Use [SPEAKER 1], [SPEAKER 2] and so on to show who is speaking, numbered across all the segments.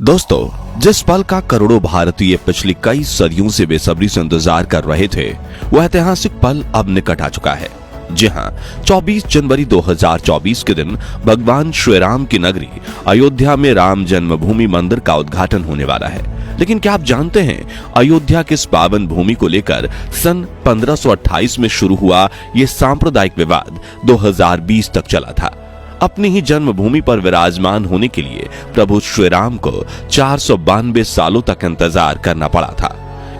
[SPEAKER 1] दोस्तों, जिस पल का करोड़ों भारतीय पिछली कई सदियों से बेसब्री से इंतजार कर रहे थे, वह ऐतिहासिक पल अब निकट आ चुका है। जी हां, 24 जनवरी 2024 के दिन भगवान श्री राम की नगरी अयोध्या में राम जन्मभूमि मंदिर का उद्घाटन होने वाला है। लेकिन क्या आप जानते हैं, अयोध्या के इस पावन भूमि को लेकर सन 1528 में शुरू हुआ ये सांप्रदायिक विवाद 2020 तक चला था। अपनी ही जन्मभूमि पर विराजमान होने के लिए प्रभु श्री राम को 492 सालों तक इंतजार करना पड़ा था।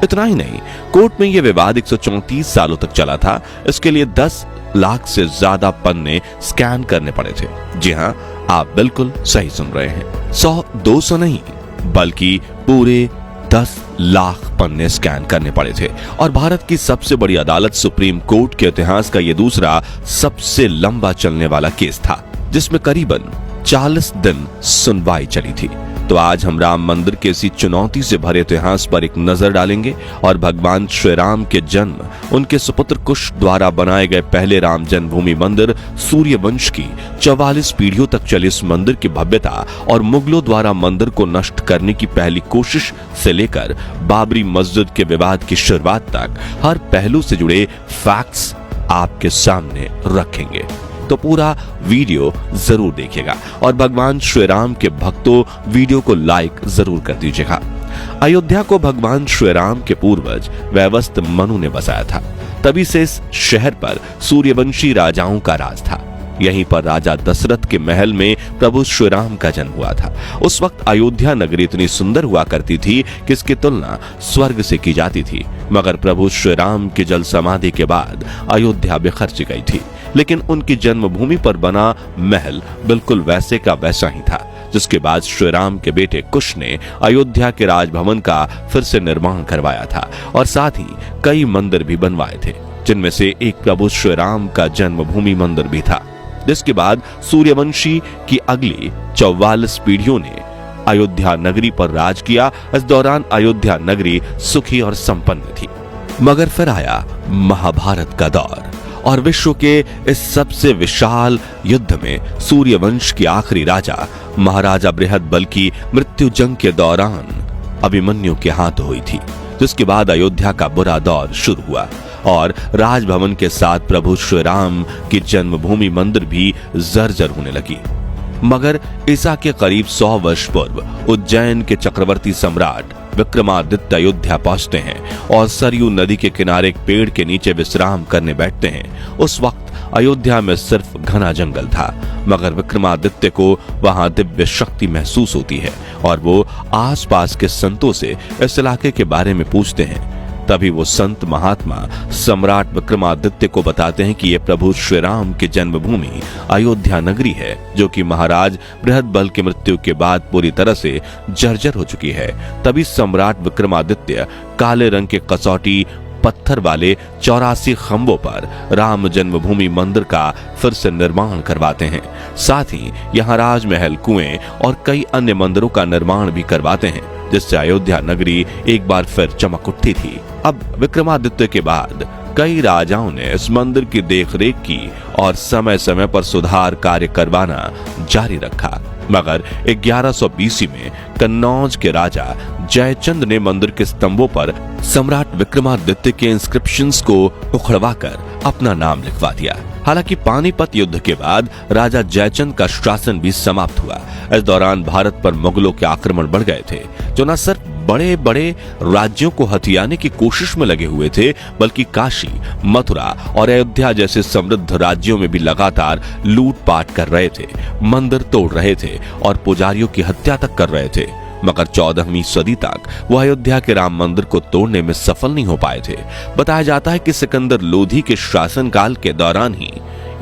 [SPEAKER 1] इतना ही नहीं, कोर्ट में यह विवाद 134 सालों तक चला था। इसके लिए 10 लाख से ज्यादा पन्ने स्कैन करने पड़े थे। जी हां, आप बिल्कुल सही सुन रहे हैं। 100-200 नहीं, बल्कि पूरे 10 लाख पन्ने स्कैन करने पड़े थे। और भारत की सबसे बड़ी अदालत सुप्रीम कोर्ट के इतिहास का यह दूसरा सबसे लंबा चलने वाला केस था, जिसमें करीबन 40 दिन सुनवाई चली थी। तो आज हम राम मंदिर के इसी चुनौती से भरे इतिहास पर एक नजर डालेंगे और भगवान श्री राम के जन्म, उनके सुपुत्र कुश द्वारा बनाए गए पहले राम जन्मभूमि मंदिर, सूर्य वंश की 44 पीढ़ियों तक चले इस मंदिर की भव्यता और मुगलों द्वारा मंदिर को नष्ट करने की पहली कोशिश से लेकर बाबरी मस्जिद के विवाद की शुरुआत तक हर पहलू से जुड़े फैक्ट्स आपके सामने रखेंगे। तो पूरा वीडियो जरूर देखिएगा और भगवान श्री राम के भक्तों, वीडियो को लाइक जरूर कर दीजिएगा। अयोध्या को भगवान श्री राम के पूर्वज वैवस्वत मनु ने बसाया था। तभी से इस शहर पर सूर्यवंशी राजाओं का राज था। यहीं पर राजा दशरथ के महल में प्रभु श्री राम का जन्म हुआ था। उस वक्त अयोध्या नगरी इतनी सुंदर हुआ करती थी कि इसकी तुलना स्वर्ग से की जाती थी। मगर प्रभु श्री राम की जल समाधि के बाद अयोध्या बिखर गई थी। लेकिन उनकी जन्मभूमि पर बना महल बिल्कुल वैसे का वैसा ही था। जिसके बाद श्री राम के बेटे कुश ने अयोध्या के राजभवन का फिर से निर्माण करवाया था और साथ ही कई मंदिर भी बनवाए थे, जिनमें से एक प्रभु श्री राम का जन्मभूमि मंदिर भी था। जिसके बाद सूर्यवंशी की अगली 44 पीढ़ियों ने अयोध्या नगरी पर राज किया। इस दौरान अयोध्या नगरी सुखी और संपन्न थी। मगर फिर आया महाभारत का दौर और विश्व के इस सबसे विशाल युद्ध में सूर्यवंश के आखिरी राजा महाराजा बृहदबल की मृत्यु जंग के दौरान अभिमन्यु के हाथ हुई थी। जिसके बाद अयोध्या का बुरा दौर शुरू हुआ और राजभवन के साथ प्रभु श्री राम की जन्मभूमि मंदिर भी जर्जर होने लगी। मगर ईसा के करीब 100 वर्ष पूर्व उज्जैन के चक्रवर्ती सम्राट विक्रमादित्य अयोध्या पहुंचते हैं और सरयू नदी के किनारे एक पेड़ के नीचे विश्राम करने बैठते हैं। उस वक्त अयोध्या में सिर्फ घना जंगल था, मगर विक्रमादित्य को वहां दिव्य शक्ति महसूस होती है और वो आसपास के संतों से इस इलाके के बारे में पूछते हैं। तभी वो संत महात्मा सम्राट विक्रमादित्य को बताते हैं कि ये प्रभु श्री राम की जन्मभूमि अयोध्या नगरी है, जो कि महाराज बृहदबल की मृत्यु के बाद पूरी तरह से जर्जर हो चुकी है। तभी सम्राट विक्रमादित्य काले रंग के कसौटी पत्थर वाले 84 खंभों पर राम जन्मभूमि मंदिर का फिर से निर्माण करवाते हैं। साथ ही यहाँ राजमहल, कुएं और कई अन्य मंदिरों का निर्माण भी करवाते हैं, जिससे अयोध्या नगरी एक बार फिर चमक उठी थी। अब विक्रमादित्य के बाद कई राजाओं ने इस मंदिर की देखरेख की और समय समय पर सुधार कार्य करवाना जारी रखा। मगर 1120 में कन्नौज के राजा जयचंद ने मंदिर के स्तंभों पर सम्राट विक्रमादित्य के इंस्क्रिप्शंस को उखड़वाकर अपना नाम लिखवा दिया। हालांकि पानीपत युद्ध के बाद राजा जयचंद का शासन भी समाप्त हुआ। इस दौरान भारत पर मुगलों के आक्रमण बढ़ गए थे, जो न सिर्फ बड़े बड़े राज्यों को हथियाने की कोशिश में लगे हुए थे, बल्कि काशी, मथुरा और अयोध्या जैसे समृद्ध राज्यों में भी लगातार लूटपाट कर रहे थे, मंदिर तोड़ रहे थे और पुजारियों की हत्या तक कर रहे थे। मगर 14वीं सदी तक वह अयोध्या के राम मंदिर को तोड़ने में सफल नहीं हो पाए थे। बताया जाता है कि सिकंदर लोधी के शासनकाल के दौरान ही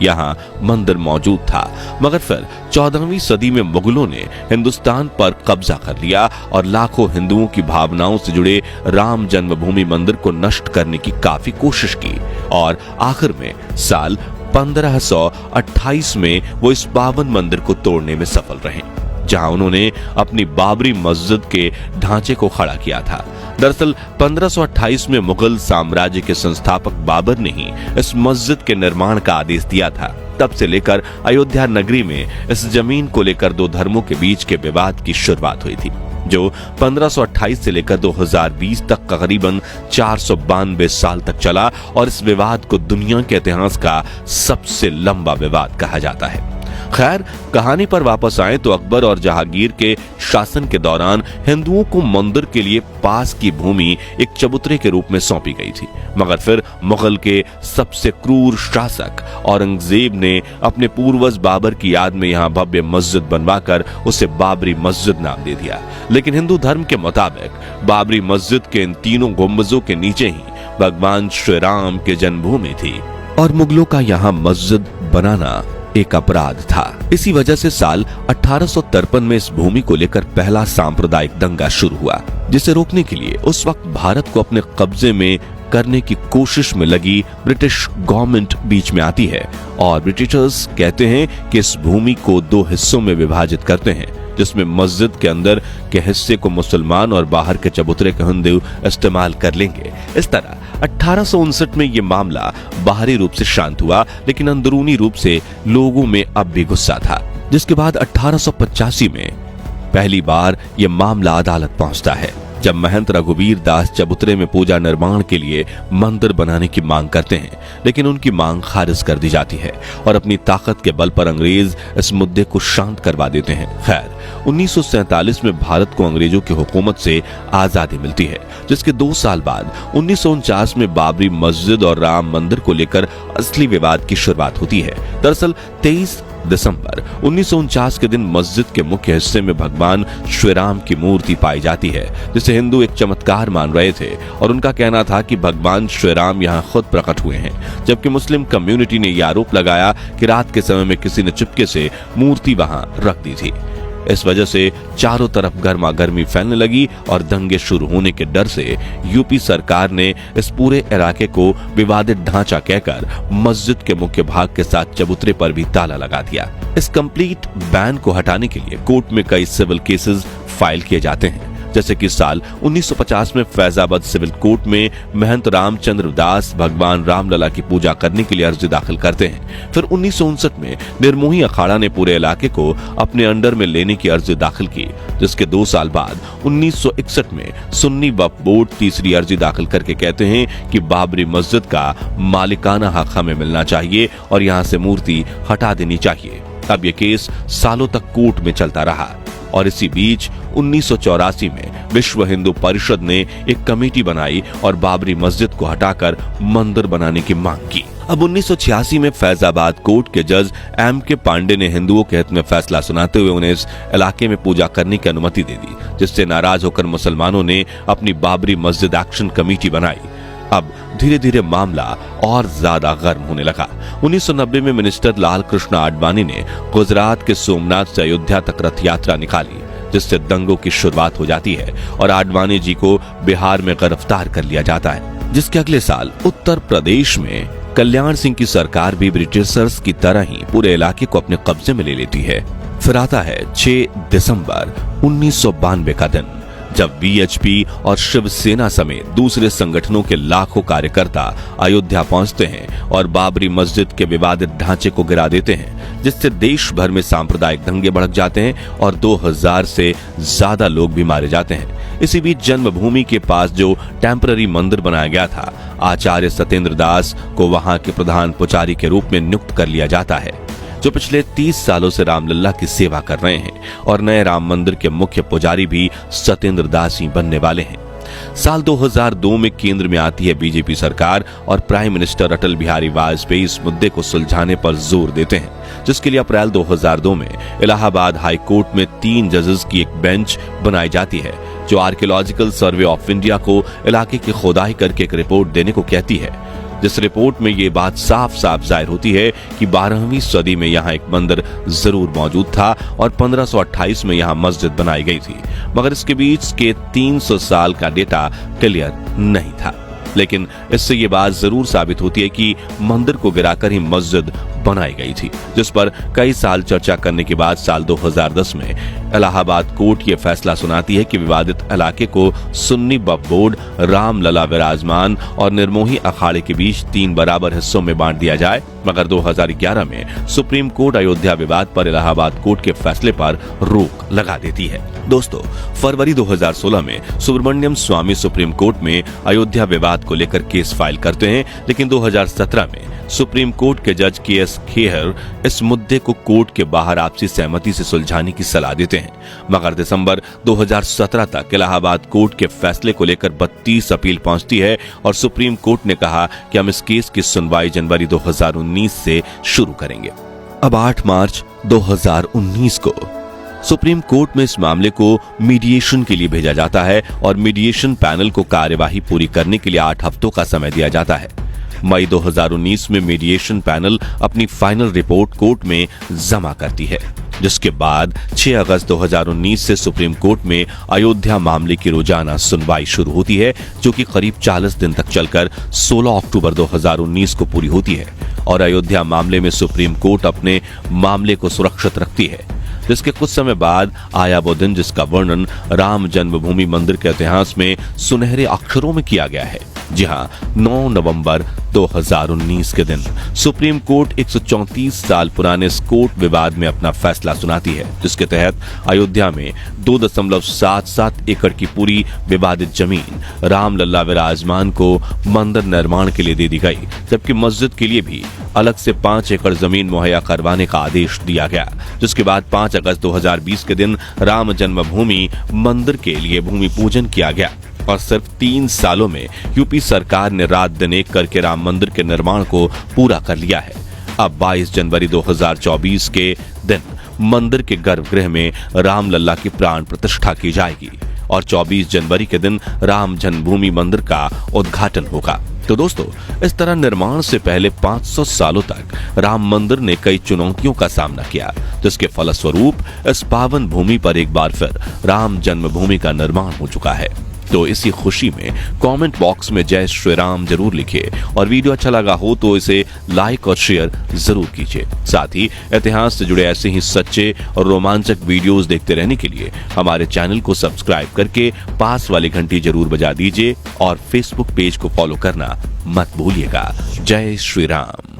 [SPEAKER 1] यहाँ मंदिर मौजूद था, मगर फिर 14वीं सदी में मुगलों ने हिंदुस्तान पर कब्जा कर लिया और लाखों हिंदुओं की भावनाओं से जुड़े राम जन्मभूमि मंदिर को नष्ट करने की काफी कोशिश की और आखिर में साल 1528 में वो इस पावन मंदिर को तोड़ने में सफल रहे, जहां उन्होंने अपनी बाबरी मस्जिद के ढांचे को खड़ा किया था। दरअसल 1528 में मुगल साम्राज्य के संस्थापक बाबर ने ही इस मस्जिद के निर्माण का आदेश दिया था। तब से लेकर अयोध्या नगरी में इस जमीन को लेकर दो धर्मों के बीच के विवाद की शुरुआत हुई थी। जो 1528 से लेकर 2020 तक करीबन 492 साल तक चला और इस विवाद को दुनिया के इतिहास का सबसे लंबा विवाद कहा जाता है। खैर, कहानी पर वापस आए तो अकबर और जहांगीर के शासन के दौरान हिंदुओं को मंदिर के लिए पास की भूमि एक चबूतरे के रूप में सौंपी गई थी, मगर फिर मुगल के सबसे क्रूर शासक औरंगजेब ने अपने पूर्वज बाबर की याद में यहां भव्य मस्जिद बनवाकर उसे बाबरी मस्जिद नाम दे दिया। लेकिन हिंदू धर्म के मुताबिक बाबरी मस्जिद के इन तीनों गुंबजों के नीचे ही भगवान श्री राम की जन्मभूमि थी और मुगलों का यहाँ मस्जिद बनाना एक अपराध था। इसी वजह से साल 1853 में इस भूमि को लेकर पहला सांप्रदायिक दंगा शुरू हुआ, जिसे रोकने के लिए उस वक्त भारत को अपने कब्जे में करने की कोशिश में लगी ब्रिटिश गवर्नमेंट बीच में आती है और ब्रिटिशर्स कहते हैं कि इस भूमि को दो हिस्सों में विभाजित करते हैं, जिसमें मस्जिद के अंदर के हिस्से को मुसलमान और बाहर के चबूतरे के हिंदू इस्तेमाल कर लेंगे। इस तरह 1859 में यह मामला बाहरी रूप से शांत हुआ, लेकिन अंदरूनी रूप से लोगों में अब भी गुस्सा था, जिसके बाद 1885 में पहली बार यह मामला अदालत पहुंचता है, जब महंत रघुवीर दास चबूतरे में पूजा निर्माण के लिए मंदिर बनाने की मांग करते हैं, लेकिन उनकी मांग खारिज कर दी जाती है और अपनी ताकत के बल पर अंग्रेज इस मुद्दे को शांत करवा देते हैं। खैर, 1947 में भारत को अंग्रेजों की हुकूमत से आजादी मिलती है, जिसके 2 साल बाद 1949 में बाबरी मस्जिद और राम मंदिर को लेकर असली विवाद की शुरुआत होती है। दरअसल 23 दिसंबर 1949 के दिन मस्जिद के मुख्य हिस्से में भगवान श्री राम की मूर्ति पाई जाती है, जिसे हिंदू एक चमत्कार मान रहे थे और उनका कहना था कि भगवान श्री राम यहाँ खुद प्रकट हुए हैं, जबकि मुस्लिम कम्युनिटी ने यह आरोप लगाया कि रात के समय में किसी ने चुपके से मूर्ति वहां रख दी थी। इस वजह से चारों तरफ गर्मा गर्मी फैलने लगी और दंगे शुरू होने के डर से यूपी सरकार ने इस पूरे इलाके को विवादित ढांचा कहकर मस्जिद के मुख्य भाग के साथ चबूतरे पर भी ताला लगा दिया। इस कंप्लीट बैन को हटाने के लिए कोर्ट में कई सिविल केसेस फाइल किए जाते हैं, जैसे कि साल 1950 में फैजाबाद सिविल कोर्ट में महंत रामचंद्र दास भगवान रामलला की पूजा करने के लिए अर्जी दाखिल करते हैं। फिर 1959 में निर्मोही अखाड़ा ने पूरे इलाके को अपने अंडर में लेने की अर्जी दाखिल की, जिसके 2 साल बाद 1961 में सुन्नी वक्फ बोर्ड तीसरी अर्जी दाखिल करके कहते हैं कि बाबरी मस्जिद का मालिकाना हक हमें मिलना चाहिए और यहाँ से मूर्ति हटा देनी चाहिए। अब यह केस सालों तक कोर्ट में चलता रहा और इसी बीच 1984 में विश्व हिंदू परिषद ने एक कमेटी बनाई और बाबरी मस्जिद को हटाकर मंदिर बनाने की मांग की। अब 1986 में फैजाबाद कोर्ट के जज M.K. पांडे ने हिंदुओं के हित में फैसला सुनाते हुए उन्हें इस इलाके में पूजा करने की अनुमति दे दी, जिससे नाराज होकर मुसलमानों ने अपनी बाबरी मस्जिद एक्शन कमेटी बनाई। अब धीरे धीरे मामला और ज्यादा गर्म होने लगा। 1990 में मिनिस्टर लाल कृष्ण आडवाणी ने गुजरात के सोमनाथ से अयोध्या तक रथ यात्रा निकाली, जिससे दंगों की शुरुआत हो जाती है और आडवाणी जी को बिहार में गिरफ्तार कर लिया जाता है, जिसके अगले साल उत्तर प्रदेश में कल्याण सिंह की सरकार भी ब्रिटिशर्स की तरह ही पूरे इलाके को अपने कब्जे में ले लेती है। फिर आता है 6 दिसंबर 1992 का दिन, जब वीएचपी और शिवसेना समेत दूसरे संगठनों के लाखों कार्यकर्ता अयोध्या पहुंचते हैं और बाबरी मस्जिद के विवादित ढांचे को गिरा देते हैं, जिससे देश भर में सांप्रदायिक दंगे भड़क जाते हैं और 2000 से ज्यादा लोग भी मारे जाते हैं। इसी बीच जन्मभूमि के पास जो टेम्पररी मंदिर बनाया गया था, आचार्य सत्येंद्र दास को वहां के प्रधान पुजारी के रूप में नियुक्त कर लिया जाता है, जो पिछले 30 सालों से रामलला की सेवा कर रहे हैं और नए राम मंदिर के मुख्य पुजारी भी सत्येंद्र दास ही बनने वाले हैं। साल 2002 में केंद्र में आती है बीजेपी सरकार और प्राइम मिनिस्टर अटल बिहारी वाजपेयी इस मुद्दे को सुलझाने पर जोर देते हैं, जिसके लिए अप्रैल 2002 में इलाहाबाद हाई कोर्ट में 3 जजेस की एक बेंच बनाई जाती है, जो आर्कियोलॉजिकल सर्वे ऑफ इंडिया को इलाके की खोदाई करके एक रिपोर्ट देने को कहती है, जिस रिपोर्ट में ये बात साफ साफ जाहिर होती है कि 12वीं सदी में यहाँ एक मंदिर जरूर मौजूद था और 1528 में यहाँ मस्जिद बनाई गई थी, मगर इसके बीच के 300 साल का डेटा क्लियर नहीं था। लेकिन इससे ये बात जरूर साबित होती है कि मंदिर को गिराकर ही मस्जिद बनाई गई थी, जिस पर कई साल चर्चा करने के बाद साल 2010 में इलाहाबाद कोर्ट ये फैसला सुनाती है कि विवादित इलाके को सुन्नी वक्फ बोर्ड, रामलला विराजमान और निर्मोही अखाड़े के बीच 3 बराबर हिस्सों में बांट दिया जाए मगर 2011 में सुप्रीम कोर्ट अयोध्या विवाद पर इलाहाबाद कोर्ट के फैसले पर रोक लगा देती है। दोस्तों, फरवरी 2016 में सुब्रमण्यम स्वामी सुप्रीम कोर्ट में अयोध्या विवाद को लेकर केस फाइल करते हैं, लेकिन 2017 में सुप्रीम कोर्ट के जज के.एस. खेहर इस मुद्दे को कोर्ट के बाहर आपसी सहमति से सुलझाने की सलाह देते हैं। मगर दिसंबर 2017 तक इलाहाबाद कोर्ट के फैसले को लेकर 32 अपील पहुंचती है और सुप्रीम कोर्ट ने कहा कि हम इस केस की सुनवाई जनवरी 2019 से शुरू करेंगे। अब 8 मार्च 2019 को सुप्रीम कोर्ट में इस मामले को मीडिएशन के लिए भेजा जाता है और मीडिएशन पैनल को कार्यवाही पूरी करने के लिए 8 हफ्तों का समय दिया जाता है। मई 2019 में मीडिएशन पैनल अपनी फाइनल रिपोर्ट कोर्ट में जमा करती है, जिसके बाद 6 अगस्त 2019 से सुप्रीम कोर्ट में अयोध्या मामले की रोजाना सुनवाई शुरू होती है, जो कि करीब 40 दिन तक चलकर 16 अक्टूबर 2019 को पूरी होती है। और अयोध्या मामले में सुप्रीम कोर्ट अपने मामले को सुरक्षित रखती है, जिसके कुछ समय बाद आया वो दिन जिसका वर्णन राम जन्मभूमि मंदिर के इतिहास में सुनहरे अक्षरों में किया गया है। जी हां, 9 नवंबर 2019 के दिन सुप्रीम कोर्ट 134 साल पुराने इस कोर्ट विवाद में अपना फैसला सुनाती है, जिसके तहत अयोध्या में 2.77 एकड़ की पूरी विवादित जमीन रामलला विराजमान को मंदिर निर्माण के लिए दे दी गई, जबकि मस्जिद के लिए भी अलग से 5 एकड़ जमीन मुहैया करवाने का आदेश दिया गया। जिसके बाद 5 अगस्त 2020 के दिन राम जन्मभूमि मंदिर के लिए भूमि पूजन किया गया और सिर्फ 3 सालों में यूपी सरकार ने रात दिन एक करके राम मंदिर के निर्माण को पूरा कर लिया है। अब 22 जनवरी 2024 के दिन मंदिर के गर्भगृह में रामलला की प्राण प्रतिष्ठा की जाएगी और 24 जनवरी के दिन राम जन्मभूमि मंदिर का उद्घाटन होगा। तो दोस्तों, इस तरह निर्माण से पहले 500 सालों तक राम मंदिर ने कई चुनौतियों का सामना किया, जिसके फलस्वरूप इस पावन भूमि पर एक बार फिर राम जन्मभूमि का निर्माण हो चुका है। तो इसी खुशी में कमेंट बॉक्स में जय श्री राम जरूर लिखिए और वीडियो अच्छा लगा हो तो इसे लाइक और शेयर जरूर कीजिए। साथ ही इतिहास से जुड़े ऐसे ही सच्चे और रोमांचक वीडियोस देखते रहने के लिए हमारे चैनल को सब्सक्राइब करके पास वाली घंटी जरूर बजा दीजिए और फेसबुक पेज को फॉलो करना मत भूलिएगा। जय श्री राम।